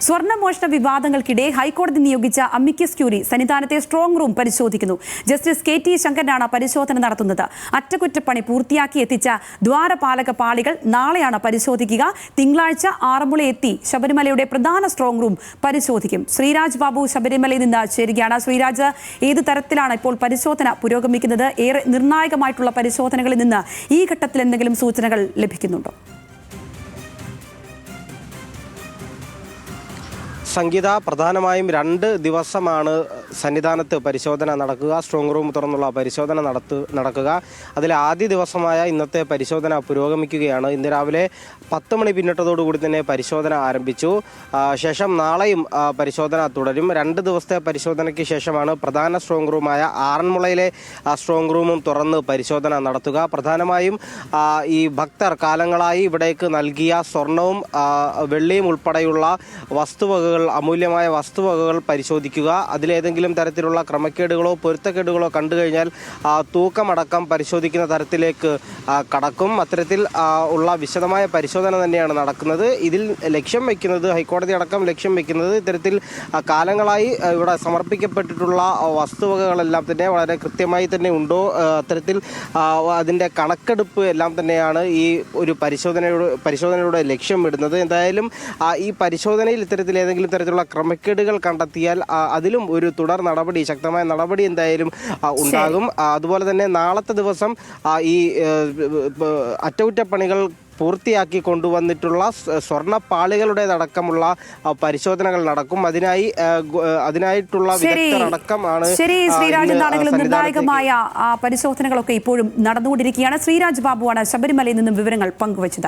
സ്വർണ്ണമോഷണ വിവാദങ്ങൾക്കിടെ ഹൈക്കോടതി നിയോഗിച്ച amicus curiae സന്നിധാനത്തെ strong room പരിശോധിക്കുന്നു. ജസ്റ്റിസ് KT ശങ്കരനാണ് പരിശോധന നടത്തുന്നത്. അറ്റകുറ്റപ്പണി പൂർത്തിയാക്കി എത്തിച്ച ദ്വാരപാലക പാളികൾ നാളെയാണ് പരിശോധിക്കുക. തിങ്കളാഴ്ച ആറന്മുള എത്തി ശബരിമലയുടെ പ്രധാന സ്ട്രോങ് റൂം പരിശോധിക്കും. ശ്രീരാജ് ബാബു ശബരിമലയിൽ നിന്ന് ചേരുകയാണ്. ശ്രീരാജ്, ഏത് തരത്തിലാണ് ഇപ്പോൾ പരിശോധന പുരോഗമിക്കുന്നത്? ഏറെ നിർണായകമായിട്ടുള്ള പരിശോധനകളിൽ നിന്ന് ഈ ഘട്ടത്തിൽ എന്തെങ്കിലും സൂചനകൾ ലഭിക്കുന്നുണ്ടോ? സംഗീത, പ്രധാനമായും 2 ദിവസമാണ് സന്നിധാനത്ത് പരിശോധന നടക്കുക. സ്ട്രോങ് റൂം തുറന്നുള്ള പരിശോധന നടക്കുക. അതിലെ ആദ്യ ദിവസമായ ഇന്നത്തെ പരിശോധന പുരോഗമിക്കുകയാണ്. ഇന്ന് രാവിലെ 10 മണി പിന്നിട്ടതോടുകൂടി തന്നെ പരിശോധന ആരംഭിച്ചു. ശേഷം നാളെയും പരിശോധന തുടരും. 2 ദിവസത്തെ പരിശോധനയ്ക്ക് ശേഷമാണ് പ്രധാന സ്ട്രോങ് റൂമായ ആറന്മുളയിലെ സ്ട്രോങ് റൂമും തുറന്ന് പരിശോധന നടത്തുക. പ്രധാനമായും ഈ ഭക്തർ കാലങ്ങളായി ഇവിടേക്ക് നൽകിയ സ്വർണവും വെള്ളിയും ഉൾപ്പെടെയുള്ള വസ്തുവകകൾ, അമൂല്യമായ വസ്തുവകകൾ പരിശോധിക്കുക. അതിലേതെങ്കിലും തരത്തിലുള്ള ക്രമക്കേടുകളോ പൊരുത്തക്കേടുകളോ കണ്ടു കഴിഞ്ഞാൽ തൂക്കമടക്കം പരിശോധിക്കുന്ന തരത്തിലേക്ക് കടക്കും. അത്തരത്തിൽ ഉള്ള വിശദമായ പരിശോധന തന്നെയാണ് നടക്കുന്നത്. ഇതിൽ ലക്ഷ്യം വയ്ക്കുന്നത്, ഹൈക്കോടതി അടക്കം ലക്ഷ്യം വയ്ക്കുന്നത്, ഇത്തരത്തിൽ കാലങ്ങളായി ഇവിടെ സമർപ്പിക്കപ്പെട്ടിട്ടുള്ള വസ്തുവകകളെല്ലാം തന്നെ വളരെ കൃത്യമായി തന്നെ ഉണ്ടോ, അത്തരത്തിൽ അതിൻ്റെ കണക്കെടുപ്പ് എല്ലാം തന്നെയാണ് ഈ ഒരു പരിശോധനയുടെ ലക്ഷ്യം ഇടുന്നത്. എന്തായാലും ഈ പരിശോധനയിൽ ഇത്തരത്തിൽ ഏതെങ്കിലും തരത്തിലുള്ള ക്രമക്കേടുകൾ കണ്ടെത്തിയാൽ അതിലും ഒരു തുടർ നടപടി, ശക്തമായ നടപടി എന്തായാലും ഉണ്ടാകും. അതുപോലെ തന്നെ നാളത്തെ ദിവസം ഈ അറ്റകുറ്റപ്പണികൾ പൂർത്തിയാക്കി കൊണ്ടുവന്നിട്ടുള്ള സ്വർണ്ണപ്പാളികളുടേതടക്കമുള്ള പരിശോധനകൾ നടക്കും. അതിനായിട്ടുള്ള വിദഗ്ധരടക്കമാണ്. നിർണായകമായ പരിശോധനകളൊക്കെ ഇപ്പോഴും നടന്നുകൊണ്ടിരിക്കുകയാണ്. ശ്രീരാജ് ബാബുവാണ് ശബരിമലയിൽ നിന്നും വിവരങ്ങൾ പങ്കുവച്ചത്.